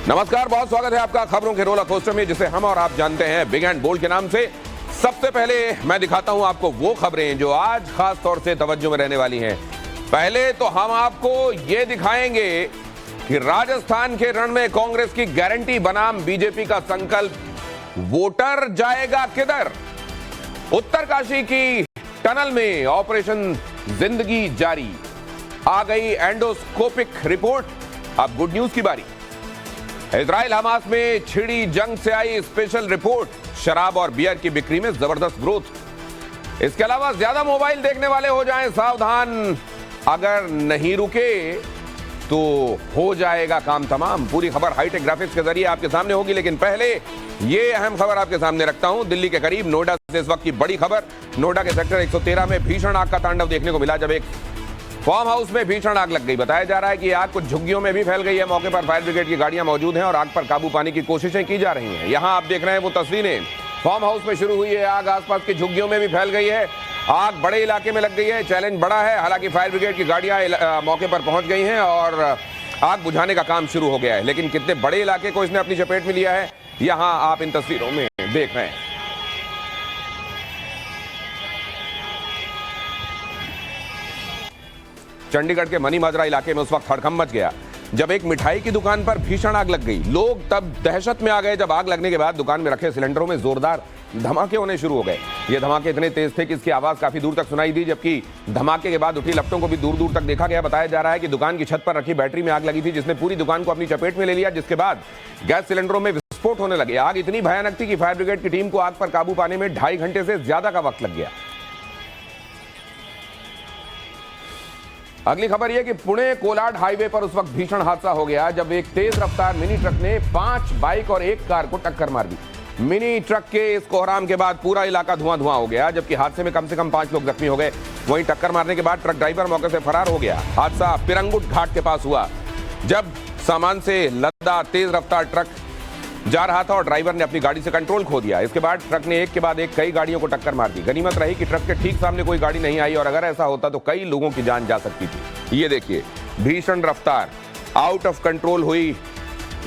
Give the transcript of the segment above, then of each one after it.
नमस्कार, बहुत स्वागत है आपका खबरों के रोलर कोस्टर में, जिसे हम और आप जानते हैं बिग एंड बोल्ड के नाम से। सबसे पहले मैं दिखाता हूं आपको वो खबरें जो आज खास तौर से तवज्जो में रहने वाली हैं। पहले तो हम आपको ये दिखाएंगे कि राजस्थान के रण में कांग्रेस की गारंटी बनाम बीजेपी का संकल्प, वोटर जाएगा किधर। उत्तरकाशी की टनल में ऑपरेशन जिंदगी जारी, आ गई एंडोस्कोपिक रिपोर्ट। अब गुड न्यूज की बारी। इजराइल हमास में छिड़ी जंग से आई स्पेशल रिपोर्ट, शराब और बियर की बिक्री में जबरदस्त ग्रोथ। इसके अलावा ज्यादा मोबाइल देखने वाले हो जाएं सावधान, अगर नहीं रुके तो हो जाएगा काम तमाम। पूरी खबर हाईटेक ग्राफिक्स के जरिए आपके सामने होगी, लेकिन पहले ये अहम खबर आपके सामने रखता हूं। दिल्ली के करीब नोएडा से इस वक्त की बड़ी खबर। नोएडा के सेक्टर 113 में भीषण आग का तांडव देखने को मिला, जब एक फार्म हाउस में भीषण आग लग गई। बताया जा रहा है कि आग कुछ झुग्गियों में भी फैल गई है। मौके पर फायर ब्रिगेड की गाड़ियां मौजूद हैं और आग पर काबू पाने की कोशिशें की जा रही हैं। यहां आप देख रहे हैं वो तस्वीरें, फार्म हाउस में शुरू हुई है आग, आसपास की झुग्गियों में भी फैल गई है आग, बड़े इलाके में लग गई है। चैलेंज बड़ा है, हालांकि फायर ब्रिगेड की गाड़ियां मौके पर पहुंच गई हैं और आग बुझाने का काम शुरू हो गया है। लेकिन कितने बड़े इलाके को इसने अपनी चपेट में लिया है, यहां आप इन तस्वीरों में देख रहे हैं। चंडीगढ़ के मनी माजरा इलाके में उस वक्त हड़कंप मच गया जब एक मिठाई की दुकान पर भीषण आग लग गई। लोग तब दहशत में आ गए जब आग लगने के बाद दुकान में रखे सिलेंडरों में जोरदार धमाके होने शुरू हो गए। ये धमाके इतने तेज थे कि इसकी आवाज काफी दूर तक सुनाई दी, जबकि धमाके के बाद उठी लपटों को भी दूर दूर तक देखा गया। बताया जा रहा है कि दुकान की छत पर रखी बैटरी में आग लगी थी, जिसने पूरी दुकान को अपनी चपेट में ले लिया, जिसके बाद गैस सिलेंडरों में विस्फोट होने लगे। आग इतनी भयानक थी कि फायर ब्रिगेड की टीम को आग पर काबू पाने में 2.5 घंटे से ज्यादा का वक्त लग गया। अगली खबर यह कि पुणे कोलाड हाईवे पर उस वक्त भीषण हादसा हो गया जब एक तेज रफ्तार मिनी ट्रक ने 5 बाइक और 1 कार को टक्कर मार दी। मिनी ट्रक के इस कोहराम के बाद पूरा इलाका धुआं धुआं हो गया, जबकि हादसे में कम से कम 5 लोग जख्मी हो गए। वहीं टक्कर मारने के बाद ट्रक ड्राइवर मौके से फरार हो गया। हादसा पिरंगुट घाट के पास हुआ, जब सामान से लदा तेज रफ्तार ट्रक जा रहा था और ड्राइवर ने अपनी गाड़ी से कंट्रोल खो दिया। इसके बाद ट्रक ने एक के बाद एक कई गाड़ियों को टक्कर मार दी। गनीमत रही कि ट्रक के ठीक सामने कोई गाड़ी नहीं आई, और अगर ऐसा होता तो कई लोगों की जान जा सकती थी। ये देखिए, भीषण रफ्तार, आउट ऑफ कंट्रोल हुई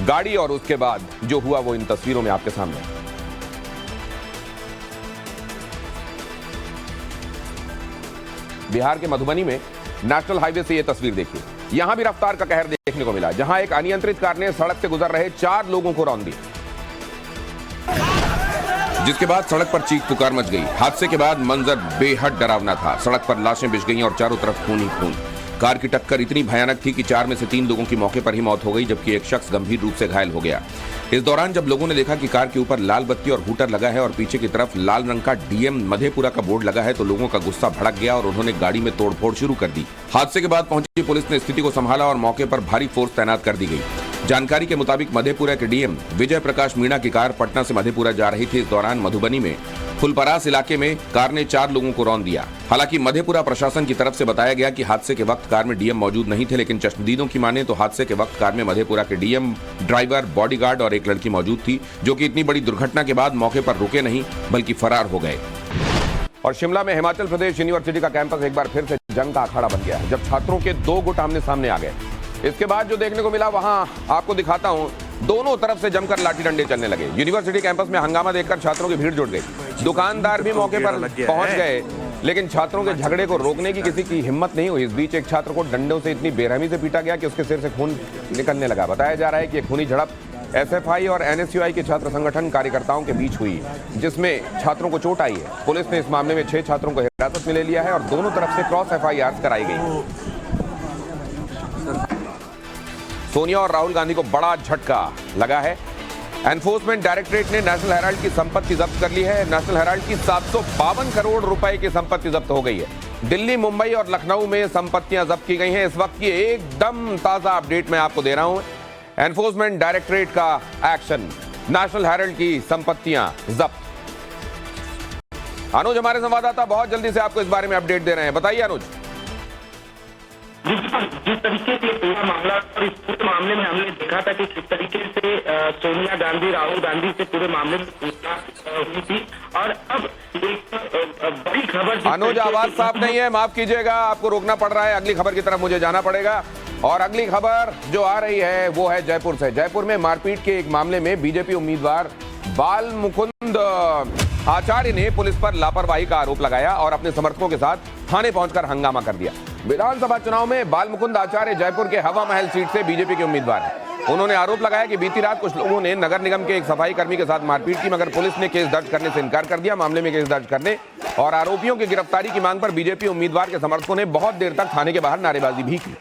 गाड़ी, और उसके बाद जो हुआ वो इन तस्वीरों में आपके सामने। बिहार के मधुबनी में नेशनल हाईवे से यह तस्वीर देखिए। यहां भी रफ्तार का कहर देखने को मिला, जहां एक अनियंत्रित कार ने सड़क से गुजर रहे 4 लोगों को रौंद दिया, जिसके बाद सड़क पर चीख पुकार मच गई। हादसे के बाद मंजर बेहद डरावना था। सड़क पर लाशें बिछ गईं और चारों तरफ खून ही खून। कार की टक्कर इतनी भयानक थी कि 4 में से 3 लोगों की मौके पर ही मौत हो गई, जबकि एक शख्स गंभीर रूप से घायल हो गया। इस दौरान जब लोगों ने देखा कि कार के ऊपर लाल बत्ती और हूटर लगा है और पीछे की तरफ लाल रंग का डीएम मधेपुरा का बोर्ड लगा है, तो लोगों का गुस्सा भड़क गया और उन्होंने गाड़ी में तोड़फोड़ शुरू कर दी। हादसे के बाद पहुंची पुलिस ने स्थिति को संभाला और मौके पर भारी फोर्स तैनात कर दी गई। जानकारी के मुताबिक मधेपुरा के डीएम विजय प्रकाश मीणा की कार पटना से मधेपुरा जा रही थी। इस दौरान मधुबनी में फुलपरास इलाके में कार ने 4 लोगों को रौंद दिया। हालांकि मधेपुरा प्रशासन की तरफ से बताया गया कि हादसे के वक्त कार में डीएम मौजूद नहीं थे, लेकिन चश्मदीदों की माने तो हादसे के वक्त कार में मधेपुरा के डीएम, ड्राइवर, बॉडीगार्ड और एक लड़की मौजूद थी, जो कि इतनी बड़ी दुर्घटना के बाद मौके पर रुके नहीं बल्कि फरार हो गए। और शिमला में हिमाचल प्रदेश यूनिवर्सिटी का कैंपस एक बार फिर से जंग का अखाड़ा बन गया है, जब छात्रों के 2 गुट आमने सामने आ गए। इसके बाद जो देखने को मिला वहां आपको दिखाता हूं। दोनों तरफ से जमकर लाठी डंडे चलने लगे। यूनिवर्सिटी कैंपस में हंगामा देखकर छात्रों की भीड़ जुट गई। दुकानदार भी मौके पर पहुंच गए, लेकिन छात्रों के झगड़े को रोकने की किसी की हिम्मत नहीं हुई। इस बीच एक छात्र को डंडों से इतनी बेरहमी से पीटा गया कि उसके सिर से खून निकलने लगा। बताया जा रहा है कि खूनी झड़प एसएफआई और एनएसयूआई के छात्र संगठन कार्यकर्ताओं के बीच हुई, जिसमें छात्रों को चोट आई है। पुलिस ने इस मामले में 6 छात्रों को हिरासत में ले लिया है और दोनों तरफ से क्रॉस एफआईआर कराई गई। सोनिया और राहुल गांधी को बड़ा झटका लगा है। एनफोर्समेंट डायरेक्टरेट ने नेशनल हेराल्ड की संपत्ति जब्त कर ली है। नेशनल हेराल्ड की 752 करोड़ रुपए की संपत्ति जब्त हो गई है। दिल्ली, मुंबई और लखनऊ में संपत्तियां जब्त की गई हैं। इस वक्त की एकदम ताजा अपडेट मैं आपको दे रहा हूं। एनफोर्समेंट डायरेक्टरेट का एक्शन, नेशनल हेराल्ड की संपत्तियां जब्त। अनुज हमारे संवाददाता बहुत जल्दी से आपको इस बारे में अपडेट दे रहे हैं। बताइए अनुज। जिस तरीके से पूरा मामला, और इस पूरे मामले में हमने देखा था कि किस तरीके से सोनिया गांधी, राहुल गांधी से पूरे मामले में पूछताछ हुई थी, और अब एक बड़ी खबर। अनुज आवाज साफ नहीं है, माफ कीजिएगा, आपको रोकना पड़ रहा है। अगली खबर की तरफ मुझे जाना पड़ेगा। और अगली खबर जो आ रही है वो है जयपुर से। जयपुर में मारपीट के एक मामले में बीजेपी उम्मीदवार बाल मुकुंद आचार्य ने पुलिस पर लापरवाही का आरोप लगाया और अपने समर्थकों के साथ थाने पहुंचकर हंगामा कर दिया। विधानसभा चुनाव में बाल मुकुंद आचार्य जयपुर के हवा महल सीट से बीजेपी के उम्मीदवार हैं। उन्होंने आरोप लगाया कि बीती रात कुछ लोगों ने नगर निगम के एक सफाई कर्मी के साथ मारपीट की, मगर पुलिस ने केस दर्ज करने से इनकार कर दिया। मामले में केस दर्ज करने और आरोपियों की गिरफ्तारी की मांग पर बीजेपी उम्मीदवार के समर्थकों ने बहुत देर तक थाने के बाहर नारेबाजी भी की।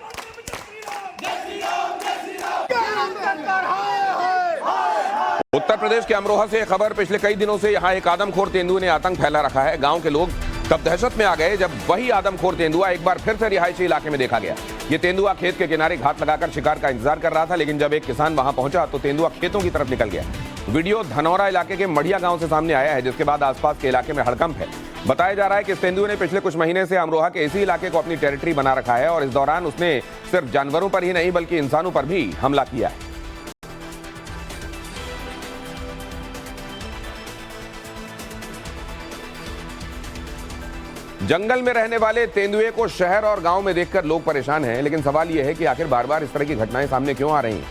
उत्तर प्रदेश के अमरोहा से खबर, पिछले कई दिनों से यहां एक आदमखोर तेंदुए ने आतंक फैला रखा है। गांव के लोग तब दहशत में आ गए जब वही आदमखोर तेंदुआ एक बार फिर से रिहायशी इलाके में देखा गया। ये तेंदुआ खेत के किनारे घात लगाकर शिकार का इंतजार कर रहा था, लेकिन जब एक किसान वहां पहुंचा तो तेंदुआ खेतों की तरफ निकल गया। वीडियो धनौरा इलाके के मढ़िया गांव से सामने आया है, जिसके बाद आसपास के इलाके में हड़कंप है। बताया जा रहा है कि इस तेंदुए ने पिछले कुछ महीने से अमरोहा के इसी इलाके को अपनी टेरिटरी बना रखा है और इस दौरान उसने सिर्फ जानवरों पर ही नहीं बल्कि इंसानों पर भी हमला किया है। जंगल में रहने वाले तेंदुए को शहर और गांव में देखकर लोग परेशान हैं, लेकिन सवाल यह है कि आखिर बार बार इस तरह की घटनाएं सामने क्यों आ रही हैं।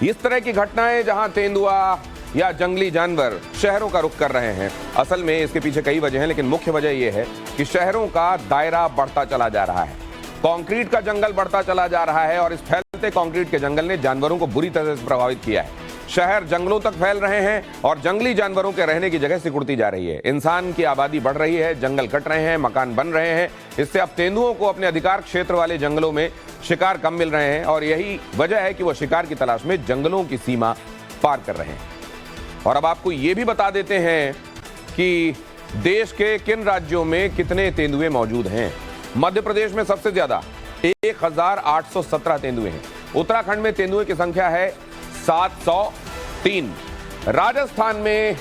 इस तरह की घटनाएं जहां तेंदुआ या जंगली जानवर शहरों का रुख कर रहे हैं, असल में इसके पीछे कई वजह हैं, लेकिन मुख्य वजह यह है कि शहरों का दायरा बढ़ता चला जा रहा है। कंक्रीट का जंगल बढ़ता चला जा रहा है और इस फैलते कंक्रीट के जंगल ने जानवरों को बुरी तरह से प्रभावित किया है। शहर जंगलों तक फैल रहे हैं और जंगली जानवरों के रहने की जगह सिकुड़ती जा रही है। इंसान की आबादी बढ़ रही है, जंगल कट रहे हैं, मकान बन रहे हैं। इससे अब तेंदुओं को अपने अधिकार क्षेत्र वाले जंगलों में शिकार कम मिल रहे हैं और यही वजह है कि वो शिकार की तलाश में जंगलों की सीमा पार कर रहे हैं। और अब आपको ये भी बता देते हैं कि देश के किन राज्यों में कितने तेंदुए मौजूद हैं। मध्य प्रदेश में सबसे ज्यादा 1817 तेंदुए हैं। उत्तराखंड में तेंदुए की संख्या है 703। राजस्थान में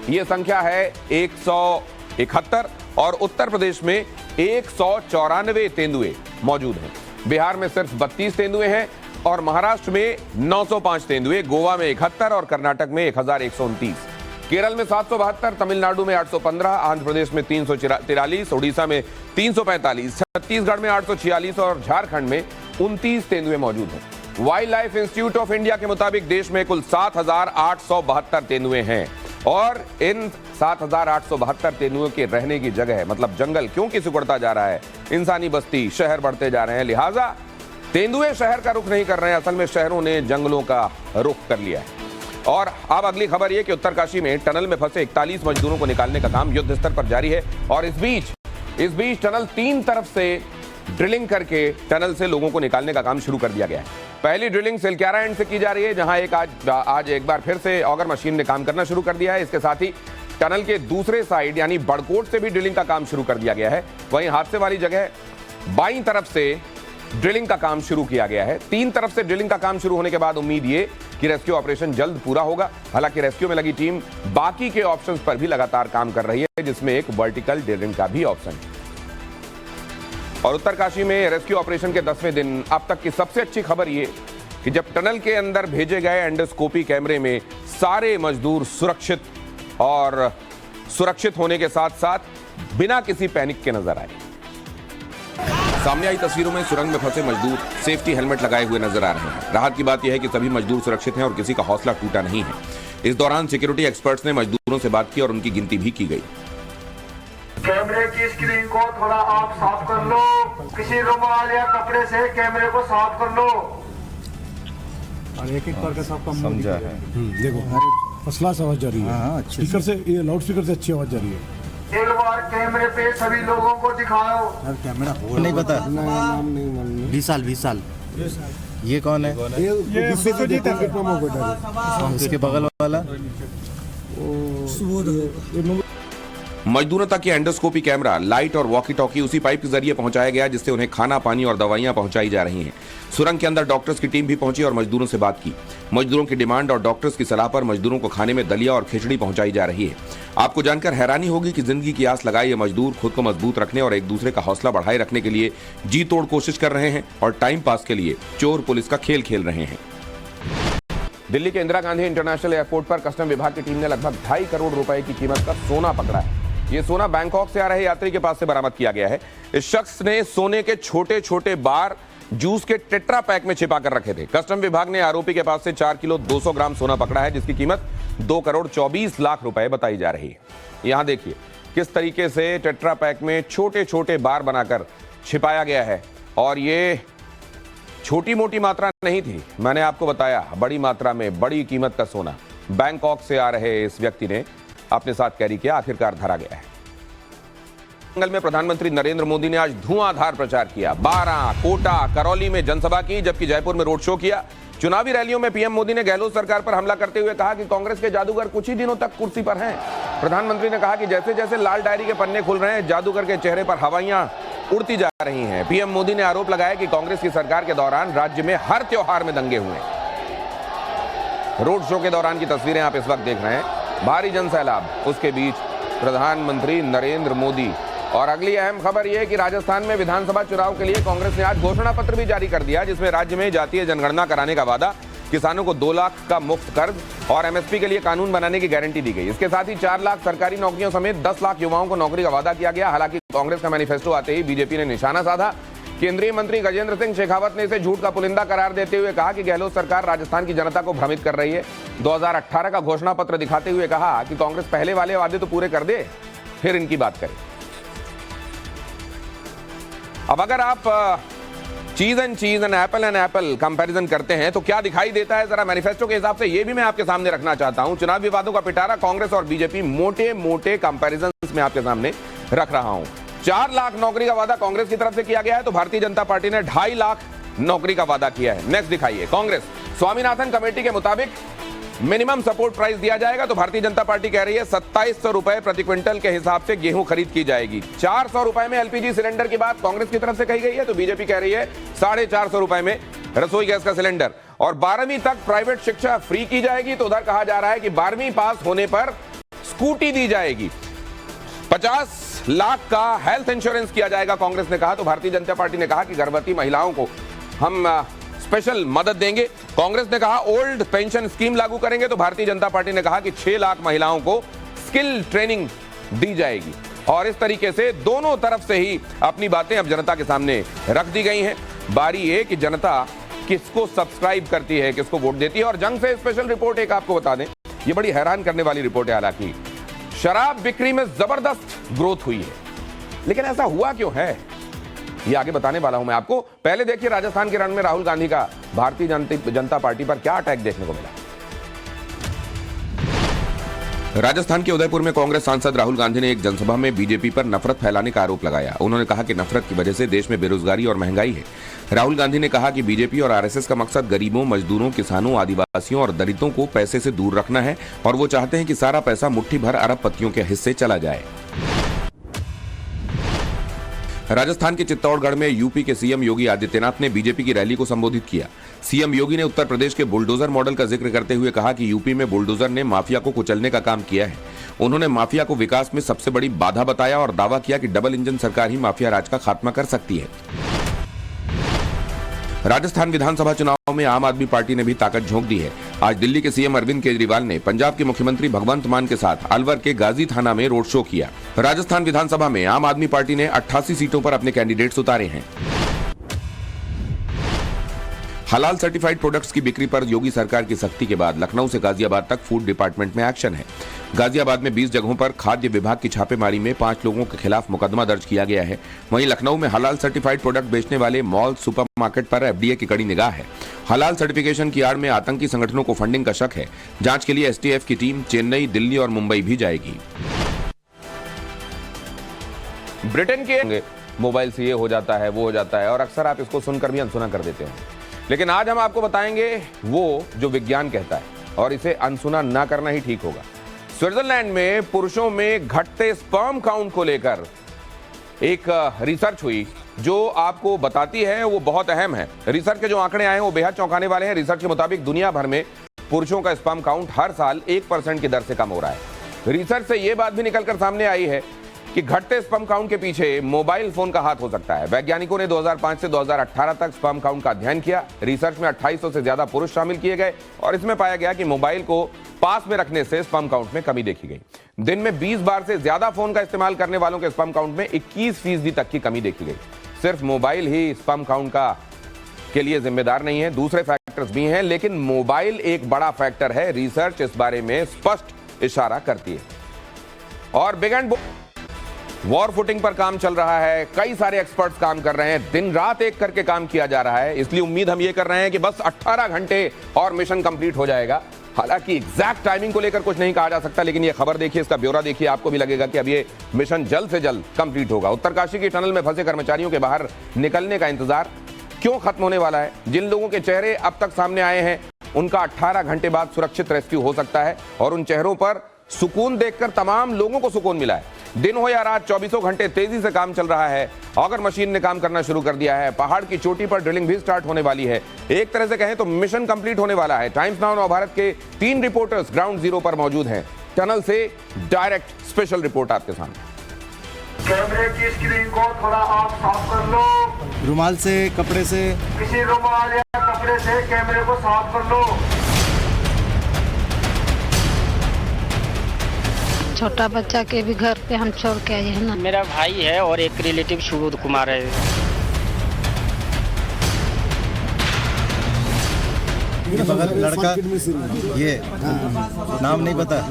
यह संख्या है 171 और उत्तर प्रदेश में 194 तेंदुए मौजूद हैं। बिहार में सिर्फ 32 तेंदुए हैं और महाराष्ट्र में 905 तेंदुए, गोवा में 71 और कर्नाटक में 1129, केरल में 772, तमिलनाडु में 815, आंध्र प्रदेश में 343, उड़ीसा में 345, छत्तीसगढ़ में 846 और झारखंड में 29 तेंदुए मौजूद हैं। Wild life institute of India के मुताबिक देश में कुल 7,872 तेंदुए हैं और इन 7,872 तेंदुओं के रहने की जगह है, मतलब जंगल क्योंकि सिकुड़ता जा रहा है, इंसानी बस्ती, शहर बढ़ते जा रहे हैं, लिहाजा तेंदुए शहर का रुख नहीं कर रहे हैं, असल में शहरों ने जंगलों का रुख कर लिया है। और अब अगली खबर यह कि उत्तरकाशी में टनल में फंसे 41 मजदूरों को निकालने का काम युद्ध स्तर पर जारी है और इस बीच टनल 3 तरफ से ड्रिलिंग करके टनल से लोगों को निकालने का काम शुरू कर दिया गया है। पहली ड्रिलिंग सिलक्यारा एंड से की जा रही है, जहां आज एक बार फिर से ऑगर मशीन ने काम करना शुरू कर दिया है। इसके साथ ही टनल के दूसरे साइड यानी बड़कोट से भी ड्रिलिंग का काम शुरू कर दिया गया है। वहीं हादसे वाली जगह बाईं तरफ से ड्रिलिंग का काम शुरू किया गया है। 3 तरफ से ड्रिलिंग का काम शुरू होने के बाद उम्मीद ये कि रेस्क्यू ऑपरेशन जल्द पूरा होगा। हालांकि रेस्क्यू में लगी टीम बाकी के ऑप्शंस पर भी लगातार काम कर रही है, जिसमें एक वर्टिकल ड्रिलिंग का भी ऑप्शन है। और उत्तरकाशी में रेस्क्यू ऑपरेशन के 10वें दिन अब तक की सबसे अच्छी खबर ये कि जब टनल के अंदर भेजे गए एंडोस्कोपी कैमरे में सारे मजदूर सुरक्षित होने के साथ साथ बिना किसी पैनिक के नजर आए। सामने आई तस्वीरों में सुरंग में फंसे मजदूर सेफ्टी हेलमेट लगाए हुए नजर आ रहे हैं। राहत की बात यह है कि सभी मजदूर सुरक्षित हैं और किसी का हौसला टूटा नहीं है। इस दौरान सिक्योरिटी एक्सपर्ट्स ने मजदूरों से बात की और उनकी गिनती भी की गई। कैमरे की स्क्रीन को थोड़ा आप साफ कर लो, किसी रुमाल या कपड़े से कैमरे को साफ कर लो। और एक करके सबका समझा है। देखो फर्स्ट क्लास आवाज जा रही है, स्पीकर से, ये लाउड स्पीकर से अच्छी आवाज जा रही है। एक बार कैमरे पे सभी लोगों को दिखाओ। कैमरा नहीं पता, नाम नहीं 20 साल ये कौन है? ये उसके बगल वाला मजदूरों तक ये एंडोस्कोपी कैमरा, लाइट और वॉकी टॉकी उसी पाइप के जरिए पहुंचाया गया जिससे उन्हें खाना, पानी और दवाइयां पहुंचाई जा रही हैं। सुरंग के अंदर डॉक्टर्स की टीम भी पहुंची और मजदूरों से बात की। मजदूरों की डिमांड और डॉक्टर्स की सलाह पर मजदूरों को खाने में दलिया और खिचड़ी पहुंचाई जा रही है। आपको जानकर हैरानी होगी कि जिंदगी की आस लगाए ये मजदूर खुद को मजबूत रखने और एक दूसरे का हौसला बढ़ाए रखने के लिए जी तोड़ कोशिश कर रहे हैं और टाइम पास के लिए चोर पुलिस का खेल खेल रहे हैं। दिल्ली के इंदिरा गांधी इंटरनेशनल एयरपोर्ट पर कस्टम विभाग की टीम ने लगभग 2.5 करोड़ रुपए की कीमत का सोना पकड़ा है। ये सोना बैंकॉक से आ रहे यात्री के पास से बरामद किया गया है। इस शख्स ने सोने के छोटे छोटे बार जूस के टेट्रा पैक में छिपा कर रखे थे। कस्टम विभाग ने आरोपी के पास से 4 किलो 200 ग्राम सोना पकड़ा है, जिसकी कीमत 2 करोड़ 24 लाख रुपए बताई जा रही है। यहां देखिए किस तरीके से टेट्रा पैक में छोटे छोटे बार बनाकर छिपाया गया है, और ये छोटी मोटी मात्रा नहीं थी, मैंने आपको बताया बड़ी मात्रा में बड़ी कीमत का सोना बैंकॉक से आ रहे इस व्यक्ति ने अपने साथ कैरी किया, आखिरकार धरा गया है। जंगल में प्रधानमंत्री नरेंद्र मोदी ने आज धुआंधार प्रचार किया। 12, कोटा, करौली में जनसभा की, जबकि जयपुर में रोड शो किया। चुनावी रैलियों में पीएम मोदी ने गहलोत सरकार पर हमला करते हुए कहा कि कांग्रेस के जादूगर कुछ ही दिनों तक कुर्सी पर हैं। प्रधानमंत्री ने कहा कि जैसे जैसे लाल डायरी के पन्ने खुल रहे हैं, जादूगर के चेहरे पर हवाइयां उड़ती जा रही हैं। पीएम मोदी ने आरोप लगाया कि कांग्रेस की सरकार के दौरान राज्य में हर त्योहार में दंगे हुए। रोड शो के दौरान की तस्वीरें आप इस वक्त देख रहे हैं। भारी जनसैलाब, उसके बीच प्रधानमंत्री नरेंद्र मोदी। और अगली अहम खबर यह है कि राजस्थान में विधानसभा चुनाव के लिए कांग्रेस ने आज घोषणा पत्र भी जारी कर दिया, जिसमें राज्य में जातीय जनगणना कराने का वादा, किसानों को 2 लाख का मुफ्त कर्ज और एमएसपी के लिए कानून बनाने की गारंटी दी गई। इसके साथ ही 4 लाख सरकारी नौकरियों समेत 10 लाख युवाओं को नौकरी का वादा किया गया। हालांकि कांग्रेस का मैनिफेस्टो आते ही बीजेपी ने निशाना साधा। केंद्रीय मंत्री गजेंद्र सिंह शेखावत ने इसे झूठ का पुलिंदा करार देते हुए कहा कि गहलोत सरकार राजस्थान की जनता को भ्रमित कर रही है। 2018 का घोषणा पत्र दिखाते हुए कहा कि कांग्रेस पहले वाले वादे तो पूरे कर दे, फिर इनकी बात करें। अब अगर आप चीज एंड एप्पल कंपैरिजन करते हैं तो क्या दिखाई देता है, जरा मैनिफेस्टो के हिसाब से ये भी मैं आपके सामने रखना चाहता हूं। चुनाव विवादों का पिटारा कांग्रेस और बीजेपी मोटे मोटे कंपैरिजन में आपके सामने रख रहा हूं। 4 लाख नौकरी का वादा कांग्रेस की तरफ से किया गया है, तो भारतीय जनता पार्टी ने 2.5 लाख नौकरी का वादा किया है। नेक्स्ट दिखाइए, कांग्रेस स्वामीनाथन कमेटी के मुताबिक मिनिमम सपोर्ट प्राइस दिया जाएगा, तो भारतीय जनता पार्टी कह रही है 2700 रुपए प्रति क्विंटल के हिसाब से गेहूं खरीद की जाएगी। 400 रुपए में एलपीजी सिलेंडर की बात कांग्रेस की तरफ से कही गई है, तो बीजेपी कह रही है 450 रुपए में रसोई गैस का सिलेंडर। और 12वीं तक प्राइवेट शिक्षा फ्री की जाएगी, तो उधर कहा जा रहा है कि 12वीं पास होने पर स्कूटी दी जाएगी। 50 लाख का हेल्थ इंश्योरेंस किया जाएगा, कांग्रेस ने कहा। तो भारतीय जनता पार्टी ने कहा कि गर्भवती महिलाओं को हम स्पेशल मदद देंगे। कांग्रेस ने कहा ओल्ड पेंशन स्कीम लागू करेंगे, तो भारतीय जनता पार्टी ने कहा कि 6 लाख महिलाओं को स्किल ट्रेनिंग दी जाएगी। और इस तरीके से दोनों तरफ से ही अपनी बातें अब जनता के सामने रख दी गई हैं। बारी है कि जनता किसको सब्सक्राइब करती है, किसको वोट देती है। और जंग से स्पेशल रिपोर्ट एक आपको बता दें, ये बड़ी हैरान करने वाली रिपोर्ट है। हालांकि शराब बिक्री में जबरदस्त ग्रोथ हुई है, लेकिन ऐसा हुआ क्यों है ये आगे बताने वाला हूं मैं आपको। पहले देखिए राजस्थान के रण में राहुल गांधी का भारतीय जनता पार्टी पर क्या अटैक देखने को मिला। राजस्थान के उदयपुर में कांग्रेस सांसद राहुल गांधी ने एक जनसभा में बीजेपी पर नफरत फैलाने का आरोप लगाया। उन्होंने कहा कि नफरत की वजह से देश में बेरोजगारी और महंगाई है। राहुल गांधी ने कहा कि बीजेपी और आरएसएस का मकसद गरीबों, मजदूरों, किसानों, आदिवासियों और दलितों को पैसे से दूर रखना है, और वो चाहते हैं कि सारा पैसा मुट्ठी भर अरबपतियों के हिस्से चला जाए। राजस्थान के चित्तौड़गढ़ में यूपी के सीएम योगी आदित्यनाथ ने बीजेपी की रैली को संबोधित किया। सीएम योगी ने उत्तर प्रदेश के बुलडोजर मॉडल का जिक्र करते हुए कहा कि यूपी में बुलडोजर ने माफिया को कुचलने का काम किया है। उन्होंने माफिया को विकास में सबसे बड़ी बाधा बताया और दावा किया कि डबल इंजन सरकार ही माफिया राज का खात्मा कर सकती है। राजस्थान विधानसभा चुनाव में आम आदमी पार्टी ने भी ताकत झोंक दी है। आज दिल्ली के सीएम अरविंद केजरीवाल ने पंजाब के मुख्यमंत्री भगवंत मान के साथ अलवर के गाजी थाना में रोड शो किया। राजस्थान विधानसभा में आम आदमी पार्टी ने 88 सीटों पर अपने कैंडिडेट्स उतारे हैं। हलाल सर्टिफाइड प्रोडक्ट्स की बिक्री पर योगी सरकार की सख्ती के बाद लखनऊ से गाजियाबाद तक फूड डिपार्टमेंट में एक्शन है। गाजियाबाद में 20 जगहों पर खाद्य विभाग की छापेमारी में 5 लोगों के खिलाफ मुकदमा दर्ज किया गया है। वहीं लखनऊ में हलाल सर्टिफाइड प्रोडक्ट बेचने वाले मॉल, सुपरमार्केट पर एफडीए की कड़ी निगाह है। हलाल सर्टिफिकेशन की आड़ में आतंकी संगठनों को फंडिंग का शक है। जांच के लिए एसटीएफ की टीम चेन्नई, दिल्ली और मुंबई भी जाएगी। ब्रिटेन के मोबाइल से ये हो जाता है, वो हो जाता है, और अक्सर आप इसको सुनकर भी अनसुना कर देते हो। लेकिन आज हम आपको बताएंगे वो जो विज्ञान कहता है, और इसे अनसुना ना करना ही ठीक होगा। स्विट्जरलैंड में पुरुषों में घटते स्पर्म काउंट को लेकर एक रिसर्च हुई जो आपको बताती है वो बहुत अहम है। रिसर्च के जो आंकड़े आए हैं वो बेहद चौंकाने वाले हैं। रिसर्च के मुताबिक दुनिया भर में पुरुषों का स्पर्म काउंट हर साल 1% की दर से कम हो रहा है। रिसर्च से यह बात भी निकलकर सामने आई है कि घटते स्पर्म काउंट के पीछे मोबाइल फोन का हाथ हो सकता है। वैज्ञानिकों ने 2005 से 2018 तक स्पर्म काउंट का अध्ययन किया। रिसर्च में 2800 से ज्यादा पुरुष शामिल किए गए और इसमें पाया गया कि मोबाइल को पास में रखने से स्पर्म काउंट में कमी देखी गई। दिन में 20 बार से ज्यादा फोन का इस्तेमाल करने वालों के स्पर्म काउंट में 21% तक की कमी देखी गई। सिर्फ मोबाइल ही स्पर्म काउंट का के लिए जिम्मेदार नहीं है, दूसरे फैक्टर्स भी हैं, लेकिन मोबाइल एक बड़ा फैक्टर है। रिसर्च इस बारे में स्पष्ट इशारा करती है। और बिग एंड वॉर फुटिंग पर काम चल रहा है, कई सारे एक्सपर्ट्स काम कर रहे हैं, दिन रात एक करके काम किया जा रहा है। इसलिए उम्मीद हम ये कर रहे हैं कि बस 18 घंटे और मिशन कंप्लीट हो जाएगा। हालांकि एग्जैक्ट टाइमिंग को लेकर कुछ नहीं कहा जा सकता, लेकिन ये खबर देखिए, इसका ब्यौरा देखिए, आपको भी लगेगा कि अब ये मिशन जल्द से जल्द कंप्लीट होगा। उत्तरकाशी की टनल में फंसे कर्मचारियों के बाहर निकलने का इंतजार क्यों खत्म होने वाला है? जिन लोगों के चेहरे अब तक सामने आए हैं उनका 18 घंटे बाद सुरक्षित रेस्क्यू हो सकता है, और उन चेहरों पर सुकून देखकर तमाम लोगों को सुकून मिला है। दिन हो या रात, 24 घंटे तेजी से काम चल रहा है। ऑगर मशीन ने काम करना शुरू कर दिया है। पहाड़ की चोटी पर ड्रिलिंग भी स्टार्ट होने वाली है। एक तरह से कहें तो मिशन कंप्लीट होने वाला है। टाइम्स नाउ नव भारत के 3 रिपोर्टर्स ग्राउंड जीरो पर मौजूद हैं। टनल से डायरेक्ट स्पेशल रिपोर्ट आपके सामने। कैमरे की स्क्रीन को थोड़ा आप साफ कर लो, रुमाल से, कपड़े से। किसी रुमाल या कपड़े से कैमरे को साफ कर लो। छोटा बच्चा के भी घर पे हम छोड़ के आए हैं ना। मेरा भाई है और एक रिलेटिव सुबोध कुमार है। ये बगल लड़का, ये नाम नहीं पता।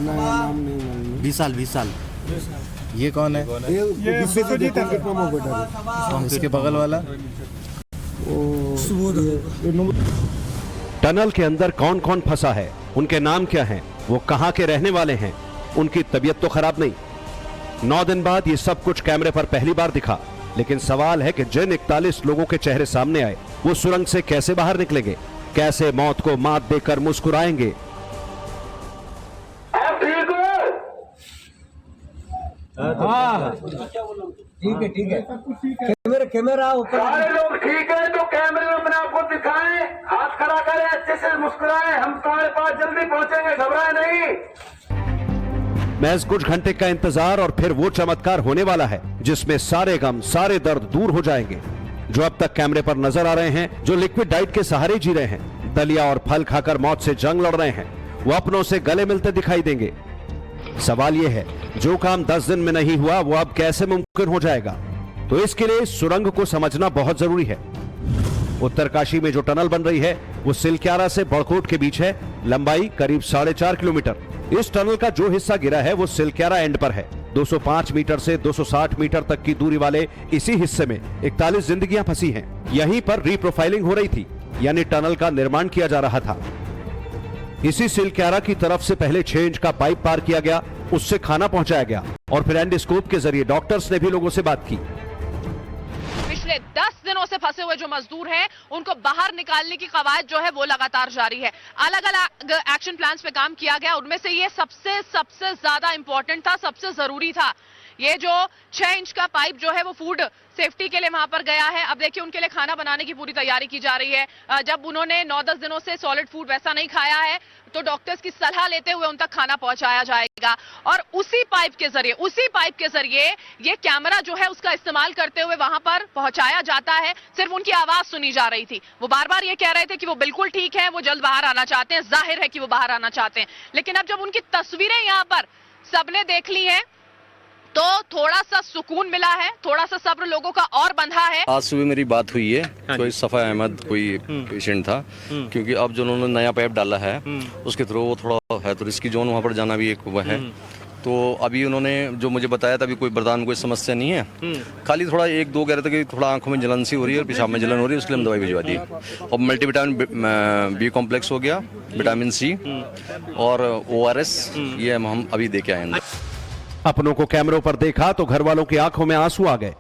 20 साल। ये कौन है? इसके बगल वाला टनल के अंदर कौन कौन फंसा है, उनके नाम क्या हैं, वो कहां के रहने वाले हैं, उनकी तबीयत तो खराब नहीं। 9 दिन बाद ये सब कुछ कैमरे पर पहली बार दिखा, लेकिन सवाल है कि जिन 41 लोगों के चेहरे सामने आए वो सुरंग से कैसे बाहर निकलेंगे, कैसे मौत को मात देकर मुस्कुराएंगे। ठीक है। कैमरा ऊपर। सारे लोग ठीक है तो कैमरे में अपने आप को दिखाएं, हाथ खड़ा करें, अच्छे से मुस्कुराएं। हम तुम्हारे पास जल्दी पहुंचेंगे, घबराएं नहीं। महज कुछ घंटे का इंतजार और फिर वो चमत्कार होने वाला है जिसमें सारे गम, सारे दर्द दूर हो जाएंगे। जो अब तक कैमरे पर नजर आ रहे हैं, जो लिक्विड डाइट के सहारे जी रहे हैं, दलिया और फल खाकर मौत से जंग लड़ रहे हैं, वो अपनों से गले मिलते दिखाई देंगे। सवाल यह है, जो काम 10 दिन में नहीं हुआ वो अब कैसे मुमकिन हो जाएगा? तो इसके लिए सुरंग को समझना बहुत जरूरी है। उत्तरकाशी में जो टनल बन रही है वो सिलक्यारा से बड़कोट के बीच है, लंबाई करीब 4.5 किलोमीटर। इस टनल का जो हिस्सा गिरा है वो सिलक्यारा एंड पर है। 205 मीटर से 260 मीटर तक की दूरी वाले इसी हिस्से में 41 जिंदगियां फंसी हैं। यहीं पर रीप्रोफाइलिंग हो रही थी, यानी टनल का निर्माण किया जा रहा था। इसी सिलक्यारा की तरफ से पहले 6 इंच का पाइप पार किया गया, उससे खाना पहुंचाया गया और फिर एंडोस्कोप के जरिए डॉक्टर्स ने भी लोगों से बात की। पिछले 10 दिनों से फंसे हुए जो मजदूर हैं उनको बाहर निकालने की कवायद जो है वो लगातार जारी है। अलग अलग एक्शन प्लान्स पे काम किया गया, उनमें से ये सबसे ज्यादा इंपॉर्टेंट था, सबसे जरूरी था। ये जो 6 इंच का पाइप जो है वो फूड सेफ्टी के लिए वहां पर गया है। अब देखिए उनके लिए खाना बनाने की पूरी तैयारी की जा रही है। जब उन्होंने 9-10 दिनों से सॉलिड फूड वैसा नहीं खाया है तो डॉक्टर्स की सलाह लेते हुए उन तक खाना पहुंचाया जाएगा। और उसी पाइप के जरिए ये कैमरा जो है उसका इस्तेमाल करते हुए वहां पर पहुंचाया जाता है। सिर्फ उनकी आवाज सुनी जा रही थी। वो बार बार ये कह रहे थे कि वो बिल्कुल ठीक है, वो जल्द बाहर आना चाहते हैं, जाहिर है कि वो बाहर आना चाहते हैं। लेकिन अब जब उनकी तस्वीरें यहाँ पर सबने देख ली हैं तो थोड़ा सा सुकून मिला है, थोड़ा सा सब्र लोगों का और बंधा है। आज सुबह मेरी बात हुई है, कोई सफा अहमद कोई पेशेंट था, क्योंकि अब जो उन्होंने नया पाइप डाला है उसके थ्रू वो थोड़ा है तो रिस्की जोन, वहाँ पर जाना भी एक वह है। तो अभी उन्होंने जो मुझे बताया था, अभी कोई बर्दान कोई समस्या नहीं है, खाली थोड़ा 1-2 कह रहे थे कि थोड़ा आंखों में जलन सी हो रही है और पेशाब में जलन हो रही है, उसके लिए हम दवाई भिजवा दी। और मल्टीविटामिन बी कॉम्प्लेक्स हो गया, विटामिन सी और ORS, ये हम अभी दे के आए हैं। अपनों को कैमरों पर देखा तो घर वालों की आंखों में आंसू आ गए।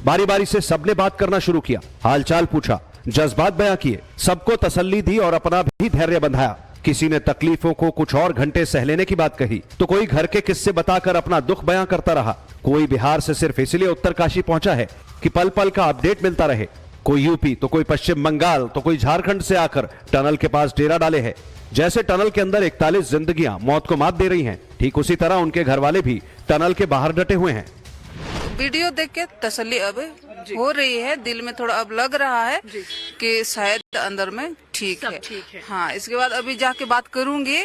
बारी बारी से सबने बात करना शुरू किया, हालचाल पूछा, जज्बात बयां किए, सबको तसल्ली दी और अपना भी धैर्य बंधाया। किसी ने तकलीफों को कुछ और घंटे सह लेने की बात कही तो कोई घर के किस्से बताकर अपना दुख बयां करता रहा। कोई बिहार से सिर्फ इसलिए उत्तरकाशी पहुंचा है कि पल पल का अपडेट मिलता रहे। कोई यूपी तो कोई पश्चिम बंगाल तो कोई झारखंड से आकर टनल के पास डेरा डाले है। जैसे टनल के अंदर 41 जिंदगियां मौत को मात दे रही हैं, ठीक उसी तरह उनके घर वाले भी टनल के बाहर डटे हुए हैं। वीडियो देख के तसल्ली अब हो रही है, दिल में थोड़ा अब लग रहा है कि शायद अंदर में ठीक है। हाँ, इसके बाद अभी जाके बात करूंगी,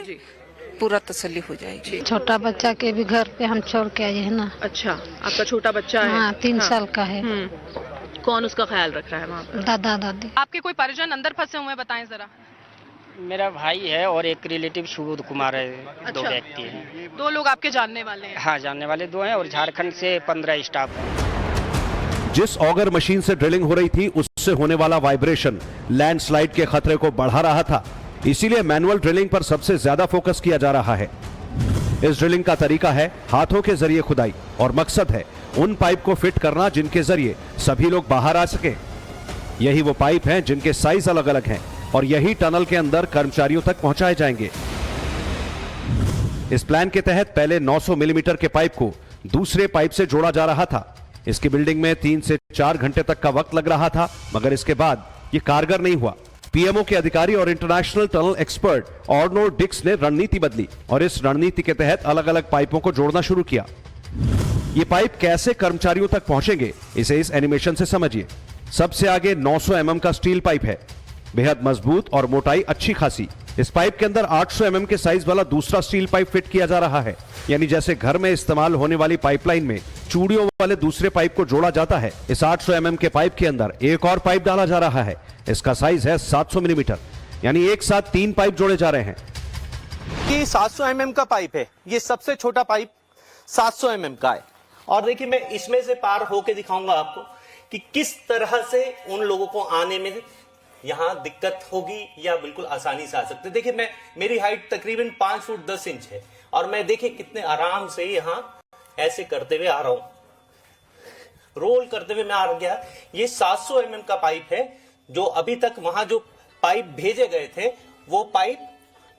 पूरा तसल्ली हो जाएगी। छोटा बच्चा के भी घर पे हम छोड़ के आए हैं ना। अच्छा, आपका छोटा बच्चा है? हाँ, 3 साल का है। कौन उसका ख्याल रख रहा है वहाँ पर? दादा दादी। आपके कोई परिजन अंदर फंसे हुए हैं, बताएं जरा। मेरा भाई है और एक रिलेटिव सुबोध कुमार है। अच्छा। 2 व्यक्ति हैं। 2 लोग आपके जानने वाले हैं? हाँ, जानने वाले 2 हैं और झारखंड से 15 स्टाफ है। जिस ऑगर मशीन से ड्रिलिंग हो रही थी उससे होने वाला वाइब्रेशन लैंडस्लाइड के खतरे को बढ़ा रहा था, इसीलिए मैनुअल ड्रिलिंग पर सबसे ज्यादा फोकस किया जा रहा है। इस ड्रिलिंग का तरीका है हाथों के जरिए खुदाई और मकसद है उन पाइप को फिट करना जिनके जरिए सभी लोग बाहर आ सके। यही वो पाइप हैं जिनके साइज अलग अलग हैं और यही टनल के अंदर कर्मचारियों तक पहुंचाए जाएंगे। इस प्लान के तहत पहले 900 मिलीमीटर के पाइप को दूसरे पाइप से जोड़ा जा रहा था। इसकी बिल्डिंग में 3 से 4 घंटे तक का वक्त लग रहा था, मगर इसके बाद यह कारगर नहीं हुआ। पीएमओ के अधिकारी और इंटरनेशनल टनल एक्सपर्ट ऑर्नो डिक्स ने रणनीति बदली और इस रणनीति के तहत अलग अलग पाइपों को जोड़ना शुरू किया। ये पाइप कैसे कर्मचारियों तक पहुंचेंगे, इसे इस एनिमेशन से समझिए। सबसे आगे 900 mm का स्टील पाइप है, बेहद मजबूत और मोटाई अच्छी खासी। इस पाइप के अंदर 800 mm के साइज वाला दूसरा स्टील पाइप फिट किया जा रहा है, यानी जैसे घर में इस्तेमाल होने वाली पाइपलाइन में चूड़ियों वाले दूसरे पाइप को जोड़ा जाता है, इस 800 mm के पाइप के अंदर एक और पाइप डाला जा रहा है। इसका साइज है 700 मिलीमीटर, यानी एक साथ 3 पाइप जोड़े जा रहे हैं। कि 700 mm का पाइप है, ये सबसे छोटा पाइप 700 mm का है। और देखिए मैं इसमें से पार होके दिखाऊंगा आपको कि किस तरह से उन लोगों को आने में यहाँ दिक्कत होगी या बिल्कुल आसानी से आ सकते। देखिए मेरी हाइट तकरीबन 5 फुट 10 इंच है और मैं देखिए कितने आराम से यहाँ ऐसे करते हुए आ रहा हूं, रोल करते हुए मैं आ गया। ये 700 mm का पाइप है। जो अभी तक वहां जो पाइप भेजे गए थे वो पाइप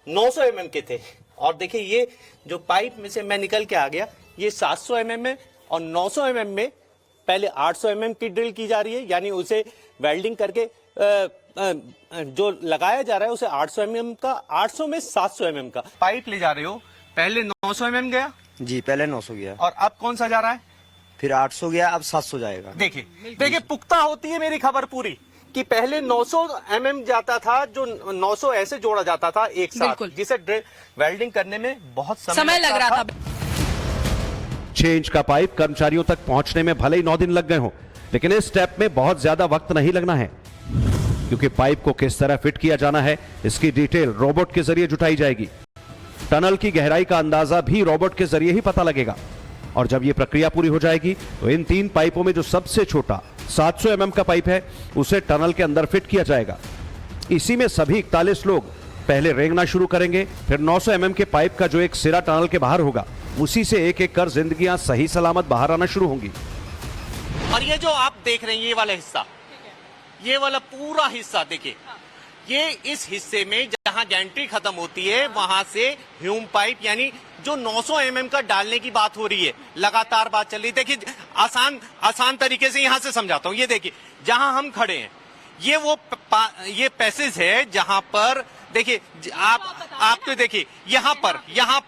900 mm के थे। और देखिए ये जो पाइप में से मैं निकल के आ गया, ये 700 mm में और 900 mm में पहले 800 mm की ड्रिल की जा रही है, यानी उसे वेल्डिंग करके जो लगाया जा रहा है उसे 800 mm का, 800 में 700 mm का पाइप ले जा रहे हो। पहले 900 mm गया जी, पहले 900 गया और अब कौन सा जा रहा है? फिर 800 गया, अब 700 जाएगा। देखिए पुख्ता होती है मेरी खबर पूरी कि पहले 900 mm जाता था, जो 900 ऐसे जोड़ा जाता था एक साथ, जिसे वेल्डिंग करने में बहुत समय लग रहा था। 6 इंच का पाइप कर्मचारियों तक पहुंचने में भले ही 9 दिन लग गए हों, लेकिन इस स्टेप में बहुत ज्यादा वक्त नहीं लगना है, क्योंकि पाइप को किस तरह फिट किया जाना है इसकी डिटेल रोबोट के जरिए जुटाई जाएगी। टनल की गहराई का अंदाजा भी रोबोट के जरिए ही पता लगेगा और जब यह प्रक्रिया पूरी हो जाएगी तो इन 3 पाइपों में जो सबसे छोटा 700 mm का पाइप है उसे टनल के अंदर फिट किया जाएगा। इसी में सभी 41 लोग पहले रेंगना शुरू करेंगे, फिर 900 mm के पाइप का जो एक सिरा टनल के बाहर होगा उसी से एक एक कर जिंदगियां सही सलामत बाहर आना शुरू होंगी। और ये जो आप देख रहे हैं ये वाला हिस्सा, ये वाला पूरा हिस्सा देखिए, ये इस हिस्से में जहां गैंट्री खत्म होती है वहां से ह्यूम पाइप, यानी जो 900 mm का डालने की बात हो रही है, लगातार बात चल रही है। देखिए आसान तरीके से यहां से समझाता हूं। ये देखिए जहां हम खड़े हैं ये पैसेज है जहां पर देखिए आप तो देखिए यहाँ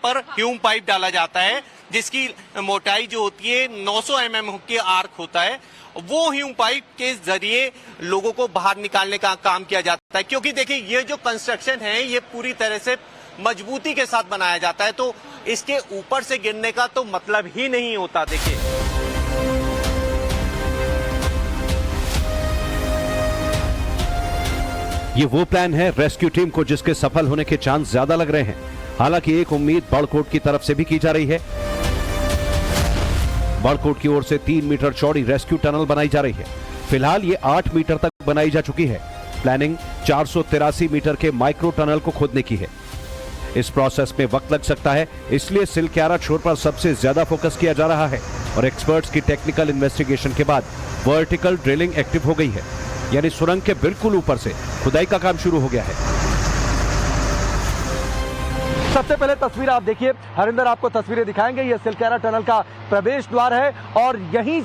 पर ह्यूम पाइप डाला जाता है जिसकी मोटाई जो होती है 900 mm के आर्क होता है। वो ह्यूम पाइप के जरिए लोगों को बाहर निकालने का काम किया जाता है, क्योंकि देखिए ये जो कंस्ट्रक्शन है ये पूरी तरह से मजबूती के साथ बनाया जाता है, तो इसके ऊपर से गिरने का तो मतलब ही नहीं होता। देखिए ये वो प्लान है रेस्क्यू टीम को जिसके सफल होने के चांस ज्यादा लग रहे हैं। हालांकि एक उम्मीद बड़कोट की तरफ से भी की जा रही है। बड़कोट की ओर से 3 मीटर चौड़ी रेस्क्यू टनल बनाई जा रही है। फिलहाल ये 8 मीटर तक बनाई जा चुकी है। प्लानिंग 483 मीटर के माइक्रो टनल को खोदने की है। इस प्रोसेस में वक्त लग सकता है, इसलिए सिलक्यारा छोर पर सबसे ज्यादा फोकस किया जा रहा है और एक्सपर्ट्स की टेक्निकल इन्वेस्टिगेशन के बाद वर्टिकल ड्रिलिंग एक्टिव हो गई है, यानी सुरंग के बिल्कुल ऊपर से खुदाई का काम शुरू हो गया है। सबसे पहले तस्वीर आप देखिए, हरिंदर आपको तस्वीरें दिखाएंगे। ये सिलक्यारा टनल का प्रवेश द्वार है और यहाँ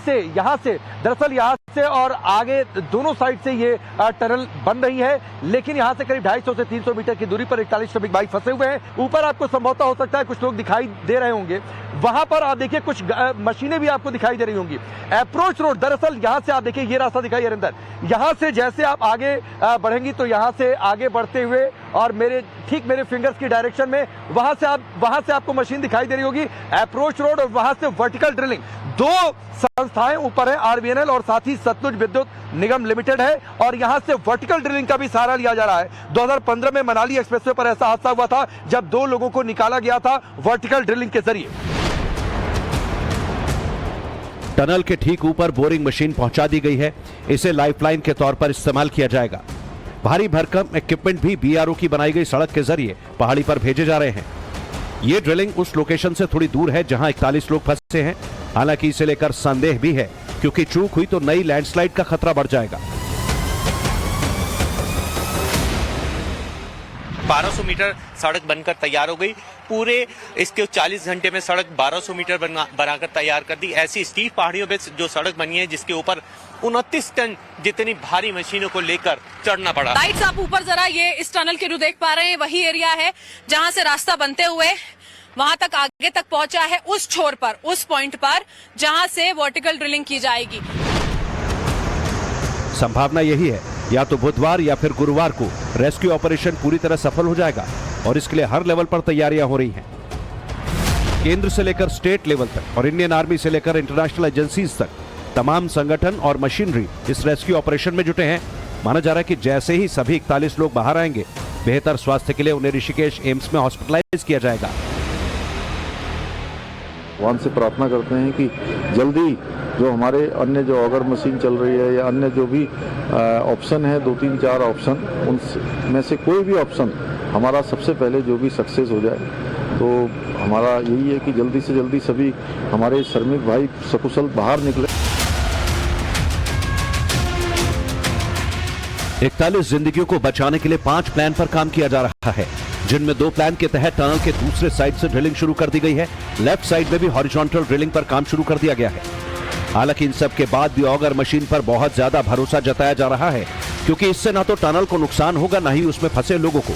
से दरअसल यहाँ से और आगे दोनों साइड से ये टनल बन रही है, लेकिन यहाँ से करीब 250 से 300 मीटर की दूरी पर 41 श्रमिक भाई फंसे हुए हैं। ऊपर आपको संभवतः हो सकता है कुछ लोग दिखाई दे रहे होंगे, वहां पर आप देखिए कुछ मशीनें भी आपको दिखाई दे रही होंगी। अप्रोच रोड, दरअसल यहाँ से आप देखिए ये रास्ता दिखाई हरिंदर, यहाँ से जैसे आप आगे बढ़ेंगी तो यहाँ से आगे बढ़ते हुए और मेरे फिंगर्स की डायरेक्शन में वहां से आपको मशीन दिखाई दे रही होगी, अप्रोच रोड, और वहां से वर्टिकल ड्रिलिंग। 2 संस्थाएं ऊपर है, आरबीएनएल और साथ ही सतलुज विद्युत निगम लिमिटेड है और यहां से वर्टिकल ड्रिलिंग का भी सहारा लिया जा रहा है। 2015 में मनाली एक्सप्रेसवे पर ऐसा हादसा हुआ था जब 2 लोगों को निकाला गया था वर्टिकल ड्रिलिंग के जरिए। टनल के ठीक ऊपर बोरिंग मशीन पहुंचा दी गई है। इसे लाइफलाइन के तौर पर इस्तेमाल किया जाएगा। भारी भरकम इक्विपमेंट भी बीआरओ की बनाई गई सड़क के जरिए पहाड़ी पर भेजे जा रहे हैं। ये ड्रिलिंग उस लोकेशन से थोड़ी दूर है जहां 41 लोग फंसे हैं। हालांकि इसे लेकर संदेह भी है क्योंकि चूक हुई तो नई लैंडस्लाइड का खतरा बढ़ जाएगा। 1200 मीटर सड़क बनकर तैयार हो गई। पूरे इसके 40 घंटे में सड़क 1200 मीटर बनाकर तैयार कर दी। ऐसी स्टीप पहाड़ियों पे जो सड़क बनी है जिसके ऊपर 29 टन जितनी भारी मशीनों को लेकर चढ़ना पड़ा। लाइट्स आप ऊपर जरा ये इस टनल के जो देख पा रहे हैं वही एरिया है जहां से रास्ता बनते हुए वहां तक आगे तक पहुंचा है, उस छोर पर, उस पॉइंट पर जहां से वर्टिकल ड्रिलिंग की जाएगी। संभावना यही है या तो बुधवार या फिर गुरुवार को रेस्क्यू ऑपरेशन पूरी तरह सफल हो जाएगा और इसके लिए हर लेवल पर तैयारियां हो रही हैं। केंद्र से लेकर स्टेट लेवल तक और इंडियन आर्मी से लेकर इंटरनेशनल एजेंसीज तक तमाम संगठन और मशीनरी इस रेस्क्यू ऑपरेशन में जुटे हैं। माना जा रहा है कि जैसे ही सभी 41 लोग बाहर आएंगे, बेहतर स्वास्थ्य के लिए उन्हें ऋषिकेश एम्स में हॉस्पिटलाइज किया जाएगा। भगवान से प्रार्थना करते हैं कि जल्दी जो हमारे अन्य जो ऑगर मशीन चल रही है या अन्य जो भी ऑप्शन है, 2 3 4 ऑप्शन, उनमें से कोई भी ऑप्शन हमारा सबसे पहले जो भी सक्सेस हो जाए। तो हमारा यही है कि जल्दी से जल्दी सभी हमारे श्रमिक भाई सकुशल बाहर निकले। 41 जिंदगियों को बचाने के लिए 5 प्लान पर काम किया जा रहा है, जिनमें 2 प्लान के तहत टनल के दूसरे साइड से ड्रिलिंग शुरू कर दी गई है। लेफ्ट साइड में भी हॉरिजॉन्टल ड्रिलिंग पर काम शुरू कर दिया गया है। हालांकि इन सब के बाद भी ऑगर मशीन पर बहुत ज्यादा भरोसा जताया जा रहा है क्योंकि इससे ना तो टनल को नुकसान होगा, ना ही उसमें फंसे लोगों को।